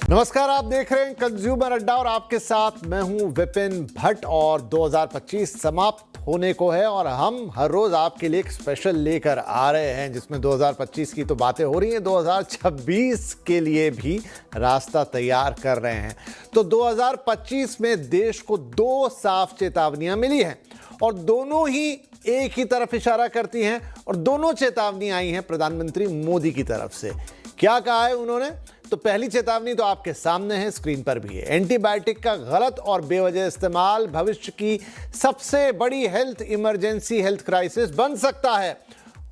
नमस्कार, आप देख रहे हैं कंज्यूमर अड्डा और आपके साथ मैं हूं विपिन भट्ट। और 2025 समाप्त होने को है और हम हर रोज आपके लिए एक स्पेशल लेकर आ रहे हैं जिसमें 2025 की तो बातें हो रही हैं, 2026 के लिए भी रास्ता तैयार कर रहे हैं। तो 2025 में देश को दो साफ चेतावनियां मिली हैं और दोनों ही एक ही तरफ इशारा करती हैं और दोनों चेतावनी आई हैं प्रधानमंत्री मोदी की तरफ से। क्या कहा है उन्होंने? तो पहली चेतावनी तो आपके सामने है, स्क्रीन पर भी है। एंटीबायोटिक का गलत और बेवजह इस्तेमाल भविष्य की सबसे बड़ी हेल्थ इमरजेंसी, हेल्थ क्राइसिस बन सकता है।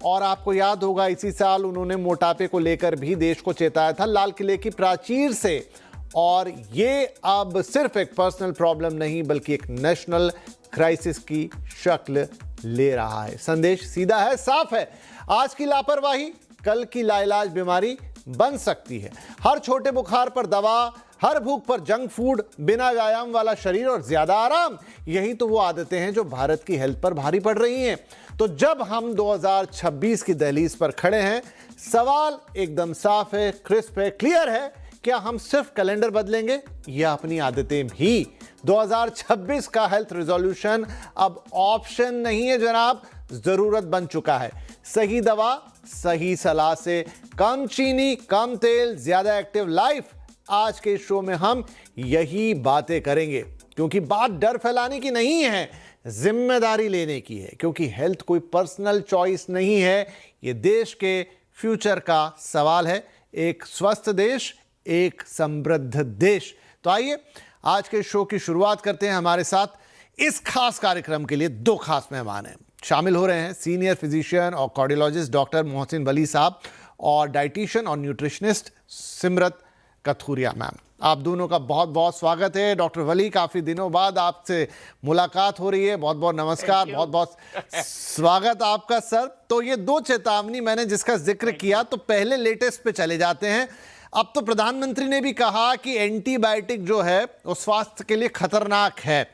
और आपको याद होगा इसी साल उन्होंने मोटापे को लेकर भी देश को चेताया था लाल किले की प्राचीर से। और ये अब सिर्फ एक पर्सनल प्रॉब्लम नहीं बल्कि एक नेशनल क्राइसिस की शक्ल ले रहा है। संदेश सीधा है, साफ है। आज की लापरवाही कल की लाइलाज बीमारी बन सकती है। हर छोटे बुखार पर दवा, हर भूख पर जंक फूड, बिना व्यायाम वाला शरीर और ज्यादा आराम, यही तो वो आदतें हैं जो भारत की हेल्थ पर भारी पड़ रही हैं। तो जब हम 2026 की दहलीज पर खड़े हैं, सवाल एकदम साफ है, क्रिस्प है, क्लियर है। क्या हम सिर्फ कैलेंडर बदलेंगे या अपनी आदतें भी? 2026 का हेल्थ रिजोल्यूशन अब ऑप्शन नहीं है जनाब, जरूरत बन चुका है। सही दवा, सही सलाह से कम चीनी, कम तेल, ज्यादा एक्टिव लाइफ। आज के शो में हम यही बातें करेंगे क्योंकि बात डर फैलाने की नहीं है, जिम्मेदारी लेने की है। क्योंकि हेल्थ कोई पर्सनल चॉइस नहीं है, ये देश के फ्यूचर का सवाल है। एक स्वस्थ देश, एक समृद्ध देश। तो आइए आज के शो की शुरुआत करते हैं। हमारे साथ इस खास कार्यक्रम के लिए दो खास मेहमान हैं। शामिल हो रहे हैं सीनियर फिजिशियन और कार्डियोलॉजिस्ट डॉक्टर मोहसिन वली साहब और डाइटिशियन और न्यूट्रिशनिस्ट सिमरत कथूरिया मैम। आप दोनों का बहुत बहुत स्वागत है। डॉक्टर वली, काफ़ी दिनों बाद आपसे मुलाकात हो रही है, बहुत बहुत नमस्कार, बहुत बहुत स्वागत आपका सर। तो ये दो चेतावनी मैंने जिसका जिक्र किया, तो पहले लेटेस्ट पे चले जाते हैं। अब तो प्रधानमंत्री ने भी कहा कि एंटीबायोटिक जो है वो स्वास्थ्य के लिए खतरनाक है।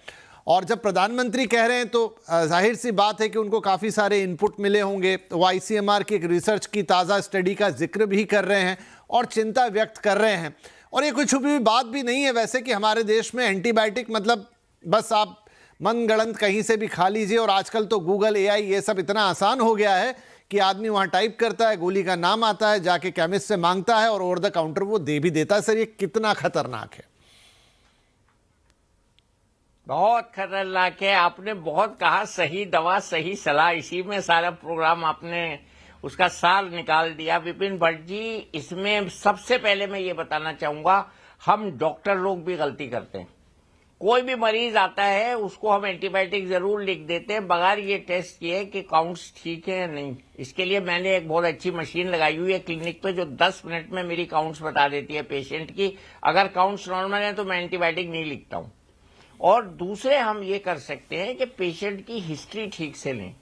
और जब प्रधानमंत्री कह रहे हैं तो जाहिर सी बात है कि उनको काफ़ी सारे इनपुट मिले होंगे। तो वो ICMR की एक रिसर्च की ताज़ा स्टडी का जिक्र भी कर रहे हैं और चिंता व्यक्त कर रहे हैं। और ये कोई छुपी हुई बात भी नहीं है वैसे कि हमारे देश में एंटीबायोटिक मतलब बस आप मनगढ़ंत कहीं से भी खा लीजिए। और आजकल तो गूगल, AI ये सब इतना आसान हो गया है कि आदमी वहाँ टाइप करता है, गोली का नाम आता है, जाके केमिस्ट से मांगता है और ओवर द काउंटर वो दे भी देता है। सर, ये कितना खतरनाक है? बहुत खतरनाक है। आपने बहुत कहा, सही दवा सही सलाह, इसी में सारा प्रोग्राम आपने उसका सार निकाल दिया। विपिन भट्ट जी, इसमें सबसे पहले मैं ये बताना चाहूंगा, हम डॉक्टर लोग भी गलती करते हैं। कोई भी मरीज आता है उसको हम एंटीबायोटिक जरूर लिख देते हैं बगैर ये टेस्ट किए कि काउंट्स ठीक है या नहीं। इसके लिए मैंने एक बहुत अच्छी मशीन लगाई हुई है क्लिनिक पे जो 10 मिनट में मेरी काउंट्स बता देती है पेशेंट की। अगर काउंट्स नॉर्मल है तो मैं एंटीबायोटिक नहीं लिखता हूं। और दूसरे हम ये कर सकते हैं कि पेशेंट की हिस्ट्री ठीक से लें,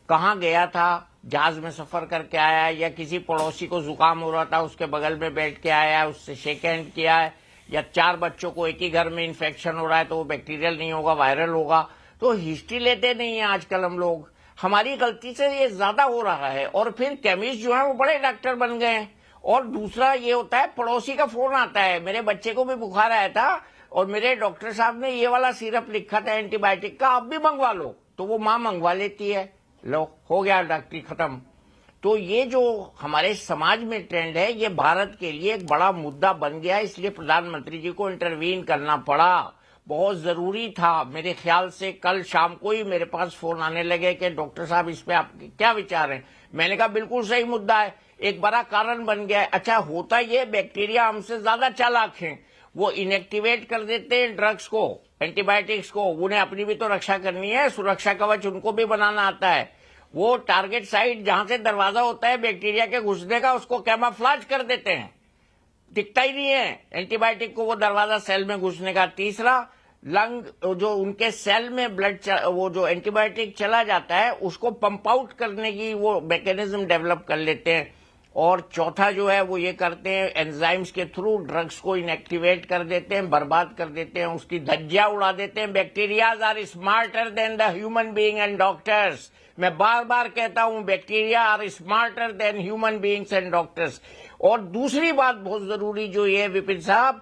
कहाँ गया था, जहाज में सफर करके आया या किसी पड़ोसी को जुकाम हो रहा था उसके बगल में बैठ के आया, उससे शेक हैंड किया है, या 4 बच्चों को एक ही घर में इन्फेक्शन हो रहा है तो वो बैक्टीरियल नहीं होगा, वायरल होगा। तो हिस्ट्री लेते नहीं है आजकल हम लोग, हमारी गलती से ये ज्यादा हो रहा है। और फिर केमिस्ट जो है वो बड़े डॉक्टर बन गए हैं। और दूसरा ये होता है, पड़ोसी का फोन आता है, मेरे बच्चे को भी बुखार आया था और मेरे डॉक्टर साहब ने ये वाला सिरप लिखा था एंटीबायोटिक का, आप भी मंगवा लो। तो वो माँ मंगवा लेती है, लो हो गया डॉक्टरी खत्म। तो ये जो हमारे समाज में ट्रेंड है, ये भारत के लिए एक बड़ा मुद्दा बन गया, इसलिए प्रधानमंत्री जी को इंटरवीन करना पड़ा। बहुत जरूरी था। मेरे ख्याल से कल शाम को ही मेरे पास फोन आने लगे कि डॉक्टर साहब इस पे आपके क्या विचार हैं। मैंने कहा बिल्कुल सही मुद्दा है, एक बड़ा कारण बन गया है। अच्छा, होता ये बैक्टीरिया हमसे ज्यादा चालाक हैं, वो इनएक्टिवेट कर देते हैं ड्रग्स को, एंटीबायोटिक्स को। उन्हें अपनी भी तो रक्षा करनी है, सुरक्षा कवच उनको भी बनाना आता है। वो टारगेट साइट जहां से दरवाजा होता है बैक्टीरिया के घुसने का, उसको कैमोफ्लेज कर देते हैं, दिखता ही नहीं है एंटीबायोटिक को वो दरवाजा सेल में घुसने का। तीसरा, लंग जो उनके सेल में ब्लड वो जो एंटीबायोटिक चला जाता है उसको पंप आउट करने की वो मैकेनिज्म डेवलप कर लेते हैं। और चौथा जो है वो ये करते हैं, एंजाइम्स के थ्रू ड्रग्स को इनएक्टिवेट कर देते हैं, बर्बाद कर देते हैं, उसकी धज्जियां उड़ा देते हैं। Bacterias are smarter than the human being and doctors. मैं बार बार कहता हूं, bacteria are smarter than human beings and doctors. और दूसरी बात बहुत जरूरी जो ये विपिन साहब,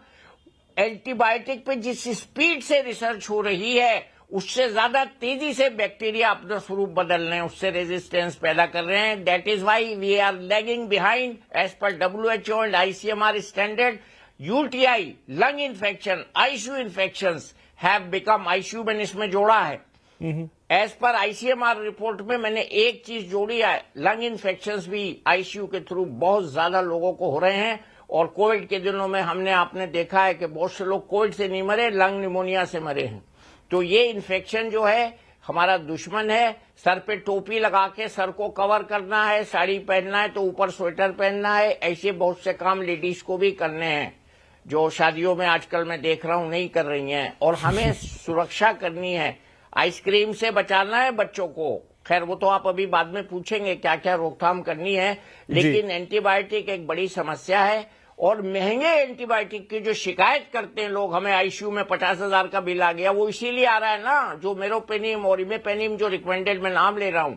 एंटीबायोटिक पे जिस स्पीड से रिसर्च हो रही है उससे ज्यादा तेजी से बैक्टीरिया अपना स्वरूप बदल रहे हैं, उससे रेजिस्टेंस पैदा कर रहे हैं. That is why we are lagging behind as per WHO and ICMR standard. UTI, lung infection, ICU infections have become, ICU मैंने इसमें जोड़ा है. एज पर ICMR रिपोर्ट में मैंने एक चीज जोड़ी है, लंग इन्फेक्शंस भी ICU के थ्रू बहुत ज्यादा लोगों को हो रहे हैं. और कोविड के दिनों में आपने देखा है कि बहुत से लोग कोविड से नहीं मरे, लंग निमोनिया से मरे हैं. तो ये इन्फेक्शन जो है हमारा दुश्मन है. सर पे टोपी लगा के सर को कवर करना है, साड़ी पहनना है तो ऊपर स्वेटर पहनना है. ऐसे बहुत से काम लेडीज को भी करने हैं जो शादियों में आजकल मैं देख रहा हूं नहीं कर रही हैं. और हमें सुरक्षा करनी है. आइसक्रीम से बचाना है बच्चों को, खैर वो तो आप अभी बाद में पूछेंगे क्या क्या रोकथाम करनी है. लेकिन एंटीबायोटिक एक बड़ी समस्या है. और महंगे एंटीबायोटिक की जो शिकायत करते हैं लोग, हमें ICU में 50,000 का बिल आ गया, वो इसीलिए आ रहा है ना, जो मेरोपेनिम और इमेपेनिम जो रिकमेंडेड मैं नाम ले रहा हूं,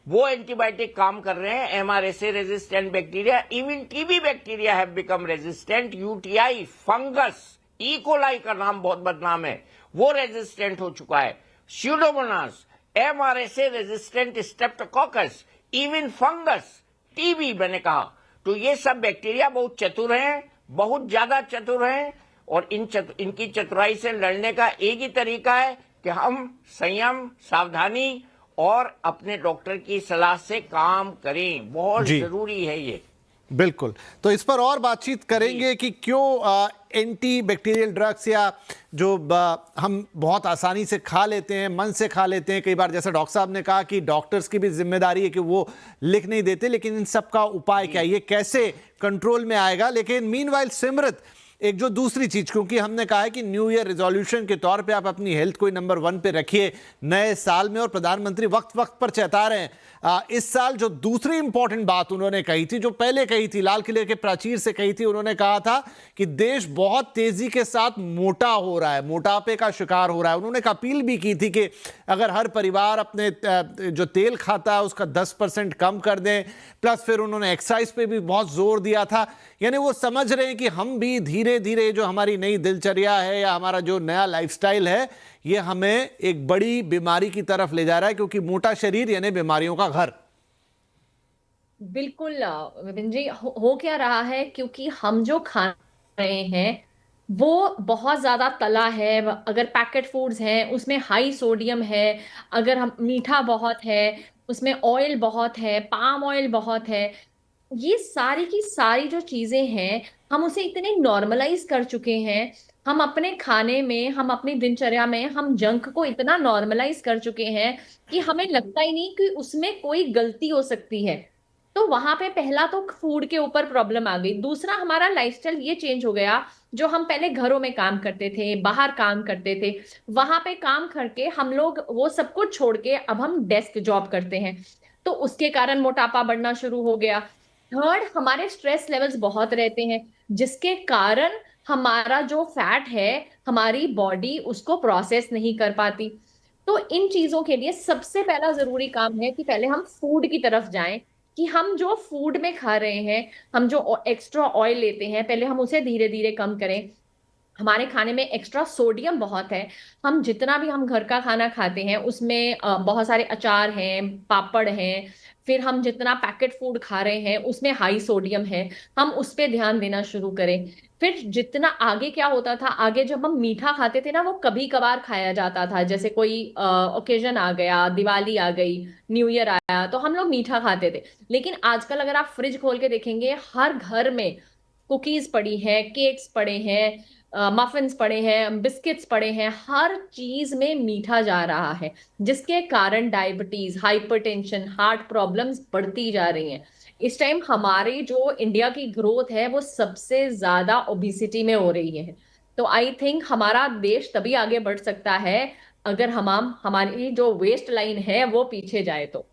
वो एंटीबायोटिक काम कर रहे हैं. MRSA resistant bacteria, even TB bacteria have become resistant. UTI, fungus, E. coli का नाम बहुत बदनाम है, वो रेजिस्टेंट हो चुका है. Pseudomonas, MRSA resistant Streptococcus, even fungus, TB मैंने कहा. तो ये सब बैक्टीरिया बहुत चतुर हैं, बहुत ज्यादा चतुर हैं. और इनकी चतुराई से लड़ने का एक ही तरीका है कि हम संयम, सावधानी और अपने डॉक्टर की सलाह से काम करें. बहुत जरूरी है ये. बिल्कुल. तो इस पर और बातचीत करेंगे कि क्यों एंटी बैक्टीरियल ड्रग्स या जो हम बहुत आसानी से खा लेते हैं, मन से खा लेते हैं कई बार, जैसे डॉक्टर साहब ने कहा कि डॉक्टर्स की भी जिम्मेदारी है कि वो लिख नहीं देते, लेकिन इन सब का उपाय क्या, ये कैसे कंट्रोल में आएगा. लेकिन मीनवाइल सिमरत, एक जो दूसरी चीज, क्योंकि हमने कहा है कि न्यू ईयर रिजोल्यूशन के तौर पे आप अपनी हेल्थ को नंबर 1 पे रखिए नए साल में, और प्रधानमंत्री वक्त वक्त पर चेता रहे हैं. इस साल जो दूसरी इंपॉर्टेंट बात उन्होंने कही थी, जो पहले कही थी, लाल किले के प्राचीर से कही थी, उन्होंने कहा था कि देश बहुत तेजी के साथ मोटा हो रहा है, मोटापे का शिकार हो रहा है. उन्होंने एक अपील भी की थी कि अगर हर परिवार अपने जो तेल खाता है उसका 10% कम कर दें. प्लस फिर उन्होंने एक्सरसाइज पे भी बहुत जोर दिया था. यानी वो समझ रहे हैं कि हम भी धीरे धीरे जो हमारी नई दिनचर्या है या हमारा जो नया लाइफस्टाइल है, ये हमें एक बड़ी बीमारी की तरफ ले जा रहा है, क्योंकि मोटा शरीर यानी बीमारियों का घर. बिल्कुल विपिन जी, हो क्या रहा है, क्योंकि हम जो खा रहे हैं वो बहुत ज्यादा तला है. अगर पैकेट फूड्स हैं उसमें हाई सोडियम है, अगर हम मीठा बहुत है, उसमें ऑयल बहुत है, पाम ऑयल बहुत है. ये सारी की सारी जो चीजें हैं हम उसे इतने नॉर्मलाइज कर चुके हैं. हम अपने खाने में, हम अपनी दिनचर्या में, हम जंक को इतना नॉर्मलाइज कर चुके हैं कि हमें लगता ही नहीं कि उसमें कोई गलती हो सकती है. तो वहां पे पहला तो फूड के ऊपर प्रॉब्लम आ गई. दूसरा, हमारा लाइफस्टाइल ये चेंज हो गया. जो हम पहले घरों में काम करते थे, बाहर काम करते थे, वहां पे काम करके हम लोग वो सब कुछ छोड़ के अब हम डेस्क जॉब करते हैं, तो उसके कारण मोटापा बढ़ना शुरू हो गया. थर्ड, हमारे स्ट्रेस लेवल्स बहुत रहते हैं, जिसके कारण हमारा जो फैट है हमारी बॉडी उसको प्रोसेस नहीं कर पाती. तो इन चीजों के लिए सबसे पहला जरूरी काम है कि पहले हम फूड की तरफ जाएं, कि हम जो फूड में खा रहे हैं, हम जो एक्स्ट्रा ऑयल लेते हैं, पहले हम उसे धीरे धीरे कम करें. हमारे खाने में एक्स्ट्रा सोडियम बहुत है. हम जितना भी हम घर का खाना खाते हैं उसमें बहुत सारे अचार हैं, पापड़ हैं. फिर हम जितना पैकेट फूड खा रहे हैं उसमें हाई सोडियम है, हम उस पर ध्यान देना शुरू करें. फिर जितना आगे क्या होता था, आगे जब हम मीठा खाते थे ना, वो कभी कभार खाया जाता था. जैसे कोई ओकेजन आ गया, दिवाली आ गई, न्यू ईयर आया, तो हम लोग मीठा खाते थे. लेकिन आजकल अगर आप फ्रिज खोल के देखेंगे, हर घर में कुकीज पड़ी हैं, केक्स पड़े हैं, मफिन्स पड़े हैं, बिस्किट्स पड़े हैं, हर चीज में मीठा जा रहा है, जिसके कारण डायबिटीज, हाइपरटेंशन, हार्ट प्रॉब्लम्स बढ़ती जा रही हैं. इस टाइम हमारी जो इंडिया की ग्रोथ है वो सबसे ज्यादा ओबिसिटी में हो रही है. तो आई थिंक हमारा देश तभी आगे बढ़ सकता है अगर हमारी जो वेस्ट लाइन है वो पीछे जाए तो.